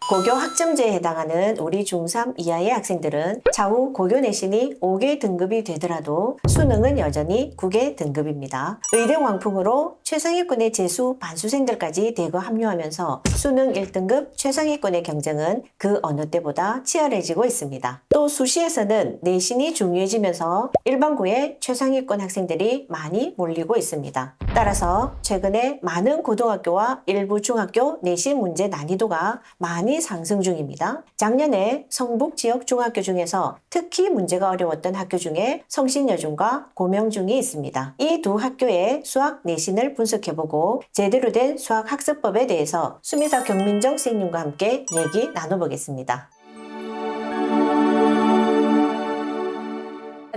고교 학점제에 해당하는 우리 중3 이하의 학생들은 차후 고교 내신이 5개 등급이 되더라도 수능은 여전히 9개 등급입니다. 의대 왕풍으로 최상위권의 재수 반수생들까지 대거 합류하면서 수능 1등급 최상위권의 경쟁은 그 어느 때보다 치열해지고 있습니다. 또 수시에서는 내신이 중요해지면서 일반고에 최상위권 학생들이 많이 몰리고 있습니다. 따라서 최근에 많은 고등학교와 일부 중학교 내신 문제 난이도가 많이 상승 중입니다. 작년에 성북 지역 중학교 중에서 특히 문제가 어려웠던 학교 중에 성신여중과 고명중이 있습니다. 이 두 학교의 수학 내신을 분석해보고 제대로 된 수학 학습법에 대해서 수미사 경민정 선생님과 함께 얘기 나눠보겠습니다.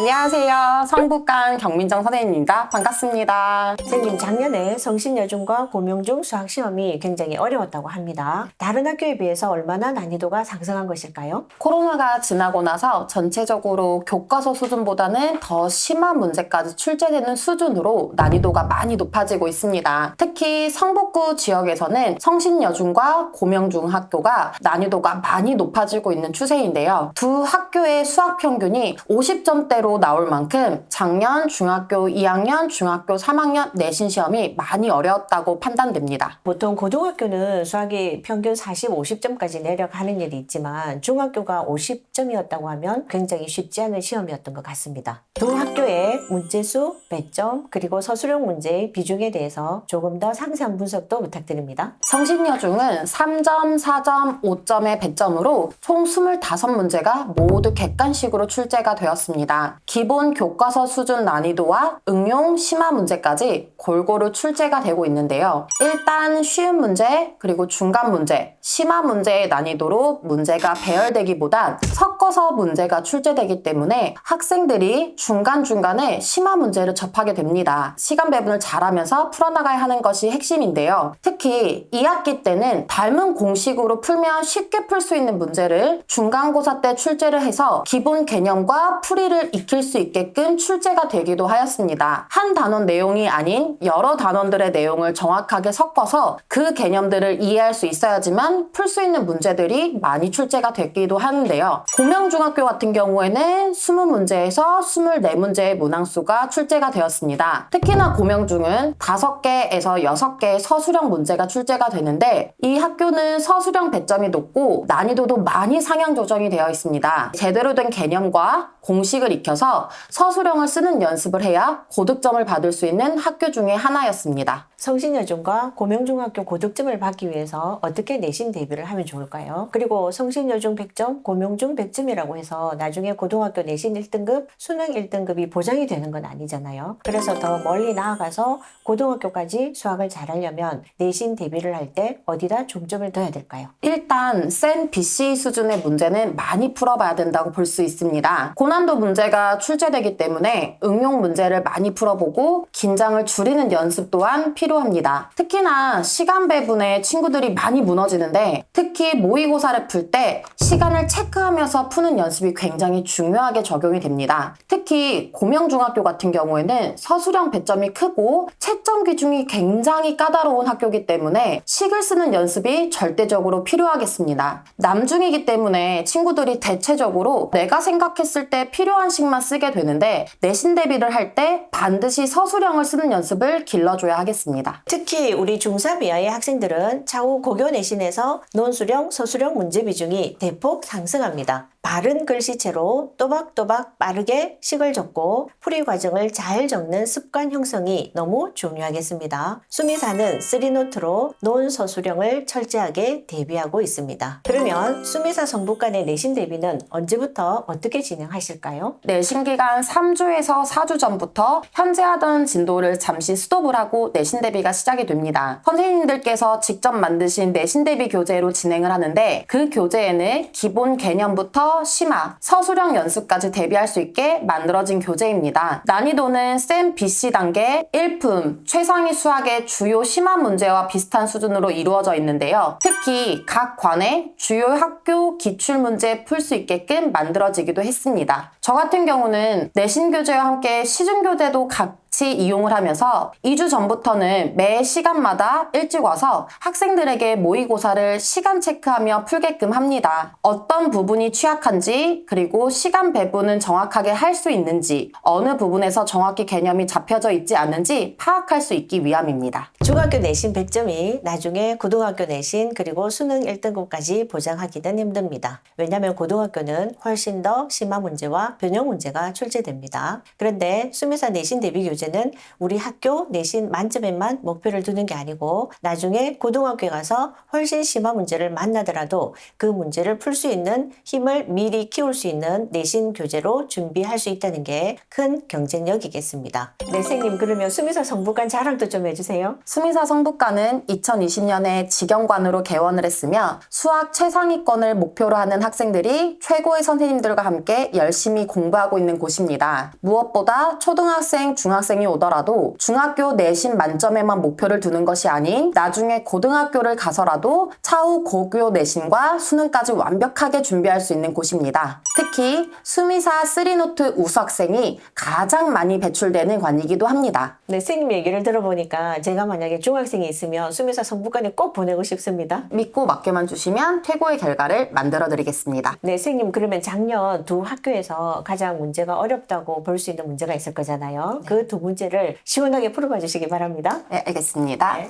안녕하세요. 성북관 경민정 선생님입니다. 반갑습니다. 선생님, 작년에 성신여중과 고명중 수학시험이 굉장히 어려웠다고 합니다. 다른 학교에 비해서 얼마나 난이도가 상승한 것일까요? 코로나가 지나고 나서 전체적으로 교과서 수준보다는 더 심한 문제까지 출제되는 수준으로 난이도가 많이 높아지고 있습니다. 특히 성북구 지역에서는 성신여중과 고명중 학교가 난이도가 많이 높아지고 있는 추세인데요. 두 학교의 수학 평균이 50점대로 나올 만큼 작년 중학교 2학년, 중학교 3학년 내신 시험이 많이 어려웠다고 판단됩니다. 보통 고등학교는 수학이 평균 40, 50점까지 내려가는 일이 있지만 중학교가 50점이었다고 하면 굉장히 쉽지 않은 시험이었던 것 같습니다. 두 학교의 문제수, 배점, 그리고 서술형 문제의 비중에 대해서 조금 더 상세한 분석도 부탁드립니다. 성신여중은 3점, 4점, 5점의 배점으로 총 25문제가 모두 객관식으로 출제가 되었습니다. 기본 교과서 수준 난이도와 응용 심화 문제까지 골고루 출제가 되고 있는데요. 일단 쉬운 문제, 그리고 중간 문제, 심화 문제의 난이도로 문제가 배열되기보단 섞어서 문제가 출제되기 때문에 학생들이 중간중간에 심화 문제를 접하게 됩니다. 시간 배분을 잘하면서 풀어나가야 하는 것이 핵심인데요. 특히 2학기 때는 닮은 공식으로 풀면 쉽게 풀 수 있는 문제를 중간고사 때 출제를 해서 기본 개념과 풀이를 익힐 수 있게끔 출제가 되기도 하였습니다. 한 단원 내용이 아닌 여러 단원들의 내용을 정확하게 섞어서 그 개념들을 이해할 수 있어야지만 풀 수 있는 문제들이 많이 출제가 되기도 하는데요. 고명중학교 같은 경우에는 20문제에서 24문제의 문항수가 출제가 되었습니다. 특히나 고명중은 5개에서 6개의 서술형 문제가 출제가 되는데 이 학교는 서술형 배점이 높고 난이도도 많이 상향 조정이 되어 있습니다. 제대로 된 개념과 공식을 익혀서 서술형을 쓰는 연습을 해야 고득점을 받을 수 있는 학교 중에 하나였습니다. 성신여중과 고명중학교 고득점을 받기 위해서 어떻게 내신 대비를 하면 좋을까요? 그리고 성신여중 100점, 고명중 100점이라고 해서 나중에 고등학교 내신 1등급, 수능 1등급이 보장이 되는 건 아니잖아요. 그래서 더 멀리 나아가서 고등학교까지 수학을 잘하려면 내신 대비를 할 때 어디다 중점을 둬야 될까요? 일단 센 BC 수준의 문제는 많이 풀어봐야 된다고 볼 수 있습니다. 고난도 문제가 출제되기 때문에 응용 문제를 많이 풀어보고 긴장을 줄이는 연습 또한 필요합니다. 특히나 시간 배분에 친구들이 많이 무너지는데 특히 모의고사를 풀 때 시간을 체크하면서 푸는 연습이 굉장히 중요하게 적용이 됩니다. 특히 고명중학교 같은 경우에는 서술형 배점이 크고 채점 기준이 굉장히 까다로운 학교이기 때문에 식을 쓰는 연습이 절대적으로 필요하겠습니다. 남중이기 때문에 친구들이 대체적으로 내가 생각했을 때 필요한 식만 쓰게 되는데 내신 대비를 할 때 반드시 서술형을 쓰는 연습을 길러줘야 하겠습니다. 특히 우리 중3 이하의 학생들은 차후 고교 내신에서 논술형, 서술형 문제 비중이 대폭 상승합니다. 바른 글씨체로 또박또박 빠르게 식을 적고 풀이 과정을 잘 적는 습관 형성이 너무 중요하겠습니다. 수미사는 3노트로 논서술형을 철저하게 대비하고 있습니다. 그러면 수미사 성북간의 내신 대비는 언제부터 어떻게 진행하실까요? 내신 기간 3주에서 4주 전부터 현재 하던 진도를 잠시 스톱을 하고 내신 대비가 시작이 됩니다. 선생님들께서 직접 만드신 내신 대비 교재로 진행을 하는데 그 교재에는 기본 개념부터 심화, 서술형 연습까지 대비할 수 있게 만들어진 교재입니다. 난이도는 센 BC 단계 1품, 최상위 수학의 주요 심화 문제와 비슷한 수준으로 이루어져 있는데요. 특히 각 관의 주요 학교 기출문제 풀 수 있게끔 만들어지기도 했습니다. 저 같은 경우는 내신 교재와 함께 시중 교재도 각 같이 이용을 하면서 2주 전부터는 매 시간마다 일찍 와서 학생들에게 모의고사를 시간 체크하며 풀게끔 합니다. 어떤 부분이 취약한지, 그리고 시간 배분은 정확하게 할 수 있는지, 어느 부분에서 정확히 개념이 잡혀져 있지 않은지 파악할 수 있기 위함입니다. 중학교 내신 100점이 나중에 고등학교 내신 그리고 수능 1등급까지 보장하기는 힘듭니다. 왜냐하면 고등학교는 훨씬 더 심화 문제와 변형 문제가 출제됩니다. 그런데 수미사 내신 대비 교재는 우리 학교 내신 만점에만 목표를 두는 게 아니고 나중에 고등학교에 가서 훨씬 심화 문제를 만나더라도 그 문제를 풀 수 있는 힘을 미리 키울 수 있는 내신 교재로 준비할 수 있다는 게 큰 경쟁력이겠습니다. 네, 선생님, 그러면 수미사 성북관 자랑도 좀 해주세요. 수미사 성북관은 2020년에 직영관으로 개원을 했으며 수학 최상위권을 목표로 하는 학생들이 최고의 선생님들과 함께 열심히 공부하고 있는 곳입니다. 무엇보다 초등학생, 중학생이 오더라도 중학교 내신 만점에만 목표를 두는 것이 아닌 나중에 고등학교를 가서라도 차후 고교 내신과 수능까지 완벽하게 준비할 수 있는 곳입니다. 특히 수미사 3노트 우수 학생이 가장 많이 배출되는 관이기도 합니다. 네, 선생님 얘기를 들어보니까 제가 만약에 중학생이 있으면 수미사 성북관에 꼭 보내고 싶습니다. 믿고 맡겨만 주시면 최고의 결과를 만들어 드리겠습니다. 네, 선생님, 그러면 작년 두 학교에서 가장 문제가 어렵다고 볼 수 있는 문제가 있을 거잖아요. 그 두 문제를 시원하게 풀어봐 주시기 바랍니다. 네, 알겠습니다. 네.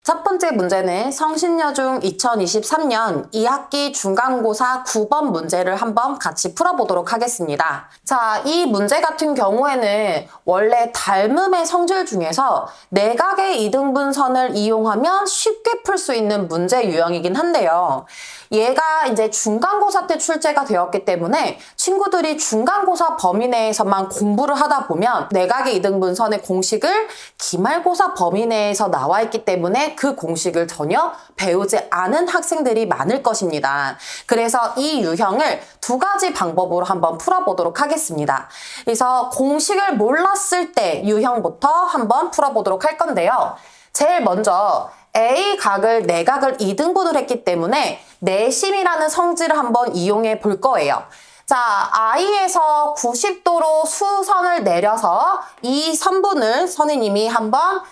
첫 번째 문제는 성신여중 2023년 2학기 중간고사 9번 문제를 한번 같이 풀어보도록 하겠습니다. 자, 이 문제 같은 경우에는 원래 닮음의 성질 중에서 내각의 이등분선을 이용하면 쉽게 풀 수 있는 문제 유형이긴 한데요. 얘가 이제 중간고사 때 출제가 되었기 때문에 친구들이 중간고사 범위 내에서만 공부를 하다 보면 내각의 이등분선의 공식을 기말고사 범위 내에서 나와 있기 때문에 그 공식을 전혀 배우지 않은 학생들이 많을 것입니다. 그래서 이 유형을 두 가지 방법으로 한번 풀어보도록 하겠습니다. 그래서 공식을 몰랐을 때 유형부터 한번 풀어보도록 할 건데요. 제일 먼저 A각을 내각을 2등분을 했기 때문에 내심이라는 성질을 한번 이용해 볼 거예요. 자, I에서 90도로 수선을 내려서 이 선분을 선생님이 한번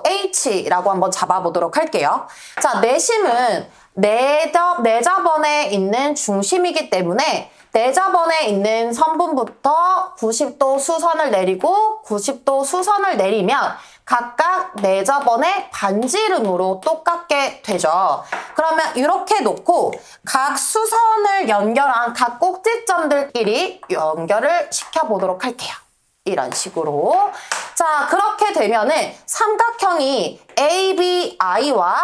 H라고 한번 잡아보도록 할게요. 자, 내심은 내접원에 있는 중심이기 때문에 내접원에 있는 선분부터 90도 수선을 내리고 90도 수선을 내리면 각각 내접원의 반지름으로 똑같게 되죠. 그러면 이렇게 놓고 각 수선을 연결한 각 꼭지점들끼리 연결을 시켜보도록 할게요. 이런 식으로. 자, 그렇게 되면은 삼각형이 ABI와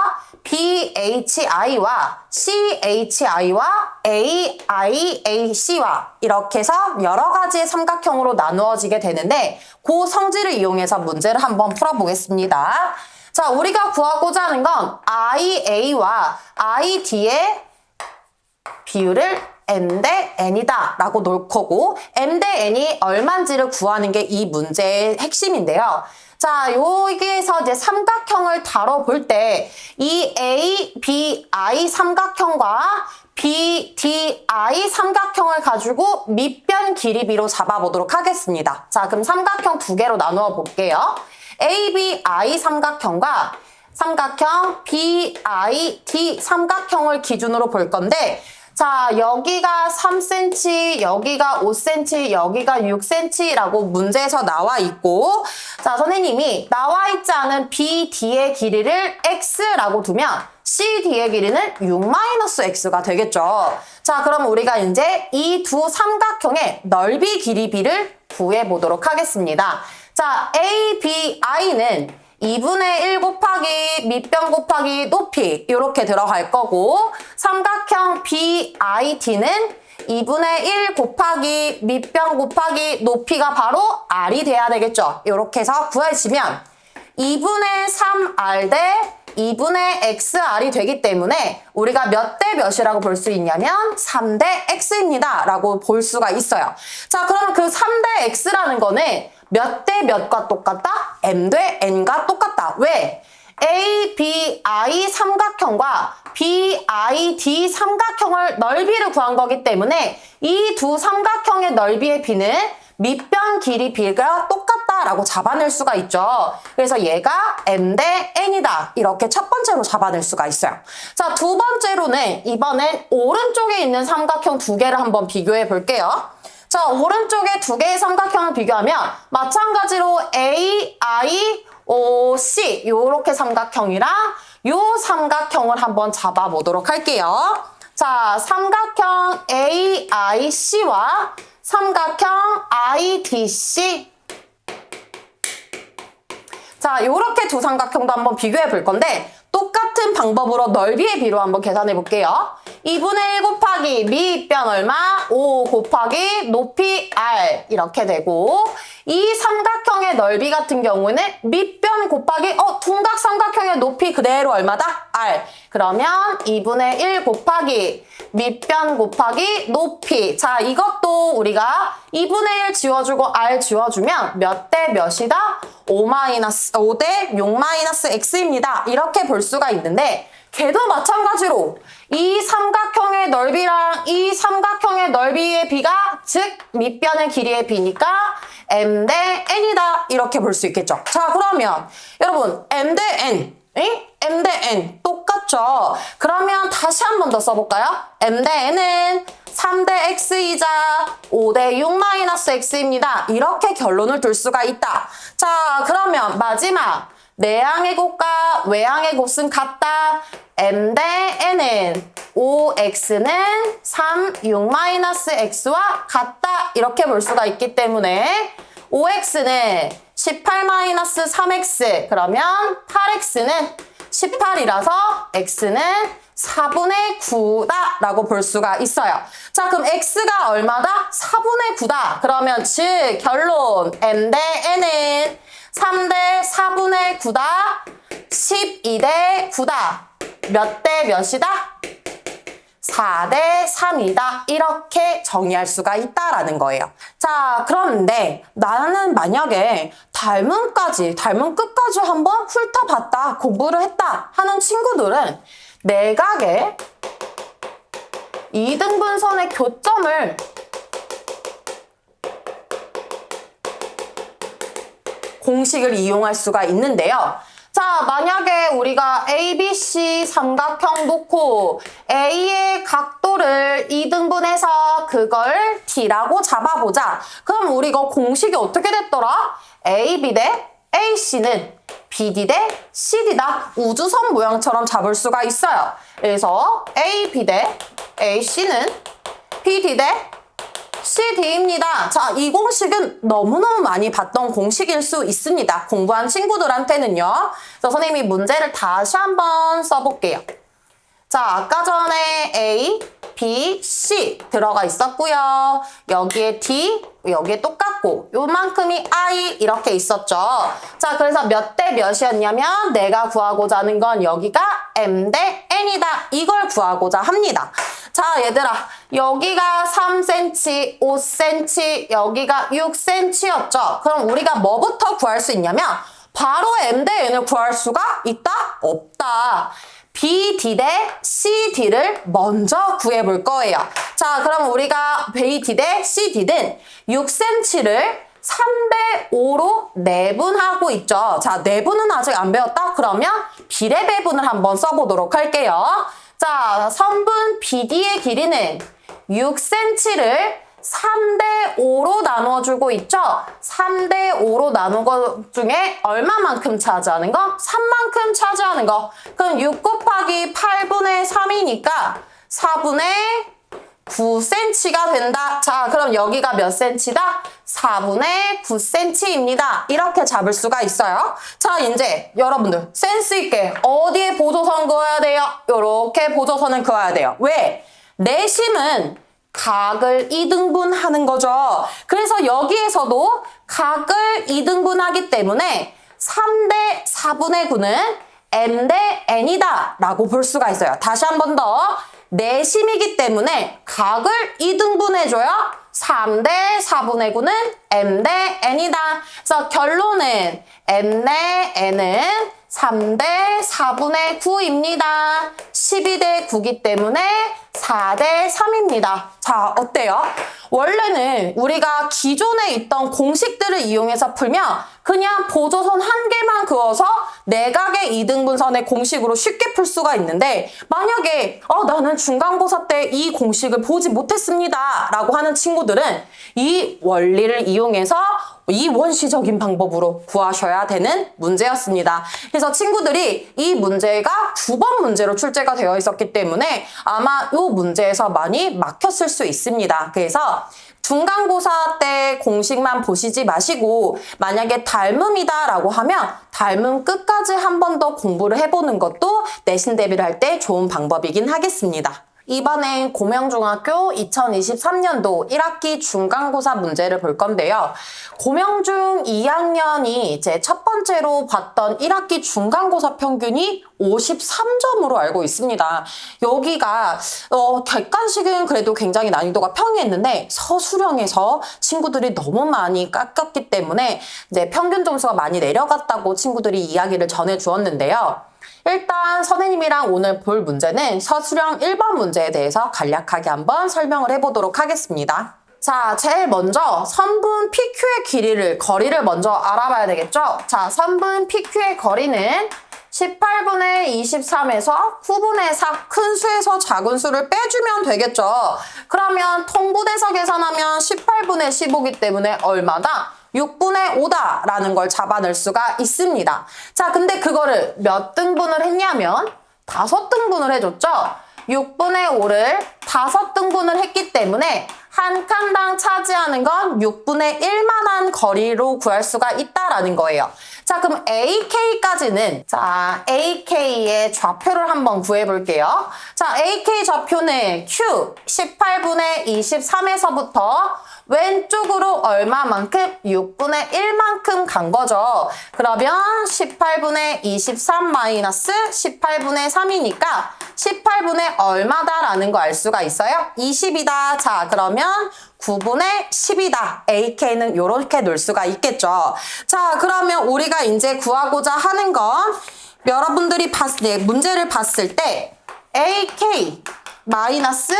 BHI와 CHI와 AIAC와 이렇게 해서 여러 가지의 삼각형으로 나누어지게 되는데 그 성질을 이용해서 문제를 한번 풀어보겠습니다. 자, 우리가 구하고자 하는 건 IA와 ID의 비율을 m 대 n이다 라고 놓을 거고 m 대 n이 얼만지를 구하는 게 이 문제의 핵심인데요. 자, 여기에서 이제 삼각형을 다뤄볼 때 이 ABI 삼각형과 BDI 삼각형을 가지고 밑변 길이비로 잡아보도록 하겠습니다. 자, 그럼 삼각형 두 개로 나누어 볼게요. ABI 삼각형과 삼각형 BID 삼각형을 기준으로 볼 건데 자, 여기가 3cm, 여기가 5cm, 여기가 6cm라고 문제에서 나와 있고 자, 선생님이 나와 있지 않은 BD의 길이를 x라고 두면 CD의 길이는 6-x가 되겠죠. 자, 그럼 우리가 이제 이 두 삼각형의 넓이 길이비를 구해보도록 하겠습니다. 자, ABI는 2분의 1 곱하기 밑변 곱하기 높이 이렇게 들어갈 거고 삼각형 BID는 2분의 1 곱하기 밑변 곱하기 높이가 바로 R이 돼야 되겠죠. 이렇게 해서 구해지면 2분의 3R 대 2분의 XR이 되기 때문에 우리가 몇 대 몇이라고 볼 수 있냐면 3대 X입니다 라고 볼 수가 있어요. 자, 그러면 그 3대 X라는 거는 몇 대 몇과 똑같다? M 대 N과 똑같다. 왜? ABI 삼각형과 BID 삼각형을 넓이를 구한 거기 때문에 이 두 삼각형의 넓이의 비는 밑변 길이 비가 똑같다라고 잡아낼 수가 있죠. 그래서 얘가 m 대 n이다. 이렇게 첫 번째로 잡아낼 수가 있어요. 자, 두 번째로는 이번엔 오른쪽에 있는 삼각형 두 개를 한번 비교해 볼게요. 자, 오른쪽에 두 개의 삼각형을 비교하면 마찬가지로 A, I, O, C 이렇게 삼각형이랑 요 삼각형을 한번 잡아보도록 할게요. 자, 삼각형 AIC와 삼각형 IDC. 자, 이렇게 두 삼각형도 한번 비교해 볼 건데 똑같은 방법으로 넓이의 비로 한번 계산해 볼게요. 2분의 1 곱하기 밑변 얼마? 5 곱하기 높이 R 이렇게 되고 이 삼각형의 넓이 같은 경우는 밑변 곱하기 둔각 삼각형의 높이 그대로 얼마다? R. 그러면 2분의 1 곱하기 밑변 곱하기 높이. 자, 이것도 우리가 2분의 1 지워주고 R 지워주면 몇 대 몇이다? 5 대 6-x입니다. 이렇게 볼 수가 있는데 걔도 마찬가지로 이 삼각형의 넓이랑 이 삼각형의 넓이의 비가 즉 밑변의 길이의 비니까 m 대 n이다. 이렇게 볼 수 있겠죠. 자, 그러면 여러분 m 대 n m 대 n 똑같죠? 그러면 다시 한 번 더 써볼까요? m 대 n은 3 대 x이자 5 대 6-x입니다. 이렇게 결론을 둘 수가 있다. 자, 그러면 마지막 내항의 곱과 외항의 곱은 같다. m 대 n은 5x는 3 6-x와 같다. 이렇게 볼 수가 있기 때문에 5x는 18-3x 그러면 8x는 18이라서 x는 4분의 9다 라고 볼 수가 있어요. 자, 그럼 x가 얼마다? 4분의 9다. 그러면 즉 결론 m 대 n은 3 대 4분의 9다. 12 대 9다. 몇 대 몇이다? 4 대 3이다. 이렇게 정의할 수가 있다라는 거예요. 자, 그런데 나는 만약에 닮은 끝까지 한번 훑어봤다, 공부를 했다 하는 친구들은 내각의 이등분선의 교점을 공식을 이용할 수가 있는데요. 자, 만약에 우리가 ABC 삼각형 놓고 A의 각도를 2등분해서 그걸 T라고 잡아보자. 그럼 우리 이거 공식이 어떻게 됐더라? AB 대 AC는 BD 대 CD다. 우주선 모양처럼 잡을 수가 있어요. 그래서 AB 대 AC는 BD 대 CD입니다. 자, 이 공식은 너무너무 많이 봤던 공식일 수 있습니다. 공부한 친구들한테는요. 그래서 선생님이 문제를 다시 한번 써볼게요. 자, 아까 전에 A, B, C 들어가 있었고요. 여기에 D, 여기에 똑같고 요만큼이 I 이렇게 있었죠. 자, 그래서 몇 대 몇이었냐면 내가 구하고자 하는 건 여기가 M 대 N이다. 이걸 구하고자 합니다. 자, 얘들아, 여기가 3cm, 5cm, 여기가 6cm였죠. 그럼 우리가 뭐부터 구할 수 있냐면 바로 M 대 N을 구할 수가 있다? 없다. BD 대 CD를 먼저 구해볼 거예요. 자, 그럼 우리가 BD 대 CD는 6cm를 3대 5로 내분하고 있죠. 자, 내분은 아직 안 배웠다? 그러면 비례 배분을 한번 써보도록 할게요. 자, 선분 BD의 길이는 6cm를 3대 5로 나눠주고 있죠? 3대 5로 나눈 것 중에 얼마만큼 차지하는 거? 3만큼 차지하는 거. 그럼 6 곱하기 8분의 3이니까 4분의 9cm가 된다. 자, 그럼 여기가 몇 cm다? 4분의 9cm입니다. 이렇게 잡을 수가 있어요. 자, 이제 여러분들 센스 있게 어디에 보조선 그어야 돼요? 이렇게 보조선을 그어야 돼요. 왜? 내심은 각을 2등분하는 거죠. 그래서 여기에서도 각을 2등분하기 때문에 3대 4분의 9는 M 대 N이다 라고 볼 수가 있어요. 다시 한 번 더. 내심이기 때문에 각을 2등분해줘요. 3대 4분의 9는 M 대 N이다. 그래서 결론은 M 대 N은 3대 4분의 9입니다. 12대 9기 때문에 4대 3입니다. 자, 어때요? 원래는 우리가 기존에 있던 공식들을 이용해서 풀면 그냥 보조선 한 개만 그어서 내각의 이등분선의 공식으로 쉽게 풀 수가 있는데, 만약에 나는 중간고사 때 이 공식을 보지 못했습니다 라고 하는 친구들은 이 원리를 이용해서 이 원시적인 방법으로 구하셔야 되는 문제였습니다. 그래서 친구들이 이 문제가 9번 문제로 출제가 되어 있었기 때문에 아마 이 문제에서 많이 막혔을 수 있습니다. 그래서 중간고사 때 공식만 보시지 마시고, 만약에 닮음이다 라고 하면 닮음 끝까지 한 번 더 공부를 해보는 것도 내신 대비를 할 때 좋은 방법이긴 하겠습니다. 이번엔 고명중학교 2023년도 1학기 중간고사 문제를 볼 건데요. 고명중 2학년이 이제 첫 번째로 봤던 1학기 중간고사 평균이 53점으로 알고 있습니다. 여기가 객관식은 그래도 굉장히 난이도가 평이했는데 서술형에서 친구들이 너무 많이 깎였기 때문에 이제 평균 점수가 많이 내려갔다고 친구들이 이야기를 전해 주었는데요. 일단 선생님이랑 오늘 볼 문제는 서술형 1번 문제에 대해서 간략하게 한번 설명을 해보도록 하겠습니다. 자, 제일 먼저 선분 PQ의 거리를 먼저 알아봐야 되겠죠? 자, 선분 PQ의 거리는 18분의 23에서 9분의 4 큰 수에서 작은 수를 빼주면 되겠죠? 그러면 통분해서 계산하면 18분의 15이기 때문에 얼마다? 6분의 5다라는 걸 잡아낼 수가 있습니다. 자, 근데 그거를 몇 등분을 했냐면 5등분을 해줬죠? 6분의 5를 5등분을 했기 때문에 한 칸당 차지하는 건 6분의 1만한 거리로 구할 수가 있다라는 거예요. 자, 그럼 AK까지는, 자, AK의 좌표를 한번 구해볼게요. 자, AK 좌표는 Q 18분의 23에서부터 왼쪽으로 얼마만큼? 6분의 1만큼 간 거죠. 그러면 18분의 23 마이너스 18분의 3이니까 18분의 얼마다라는 거 알 수가 있어요? 20이다. 자, 그러면 9분의 10이다. AK는 이렇게 놓을 수가 있겠죠. 자, 그러면 우리가 이제 구하고자 하는 건 여러분들이 문제를 봤을 때 AK 마이너스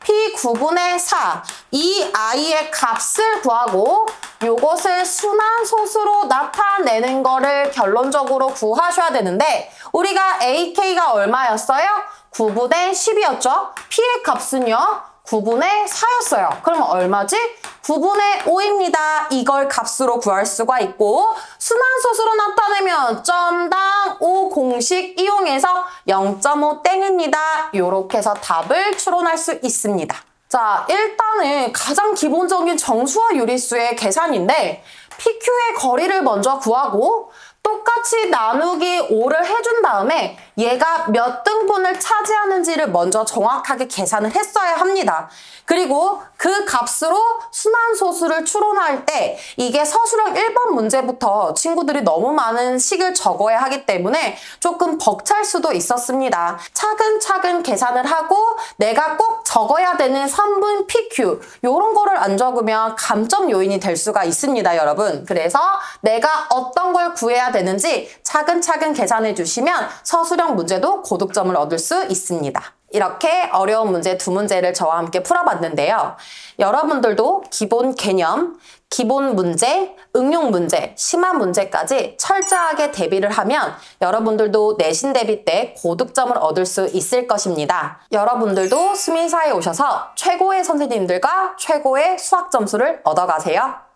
P 9분의 4 이 i의 값을 구하고 요것을 순환소수로 나타내는 거를 결론적으로 구하셔야 되는데, 우리가 AK가 얼마였어요? 9분의 10이었죠? P의 값은요? 9분의 4였어요. 그러면 얼마지? 9분의 5입니다. 이걸 값으로 구할 수가 있고, 순환소수로 나타내면 점당 5 공식 이용해서 0.5 땡입니다. 이렇게 해서 답을 추론할 수 있습니다. 자, 일단은 가장 기본적인 정수와 유리수의 계산인데, PQ의 거리를 먼저 구하고 똑같이 나누기 5를 해준 다음에 얘가 몇 등분을 차지하는지를 먼저 정확하게 계산을 했어야 합니다. 그리고 그 값으로 순환소수를 추론할 때 이게 서술형 1번 문제부터 친구들이 너무 많은 식을 적어야 하기 때문에 조금 벅찰 수도 있었습니다. 차근차근 계산을 하고 내가 꼭 적어야 되는 선분 PQ 이런 거를 안 적으면 감점 요인이 될 수가 있습니다, 여러분. 그래서 내가 어떤 걸 구해야 되는지 차근차근 계산해 주시면 서술형 문제도 고득점을 얻을 수 있습니다. 이렇게 어려운 문제 2문제를 저와 함께 풀어봤는데요. 여러분들도 기본 개념, 기본 문제, 응용 문제, 심화 문제까지 철저하게 대비를 하면 여러분들도 내신 대비 때 고득점을 얻을 수 있을 것입니다. 여러분들도 수민사에 오셔서 최고의 선생님들과 최고의 수학 점수를 얻어가세요.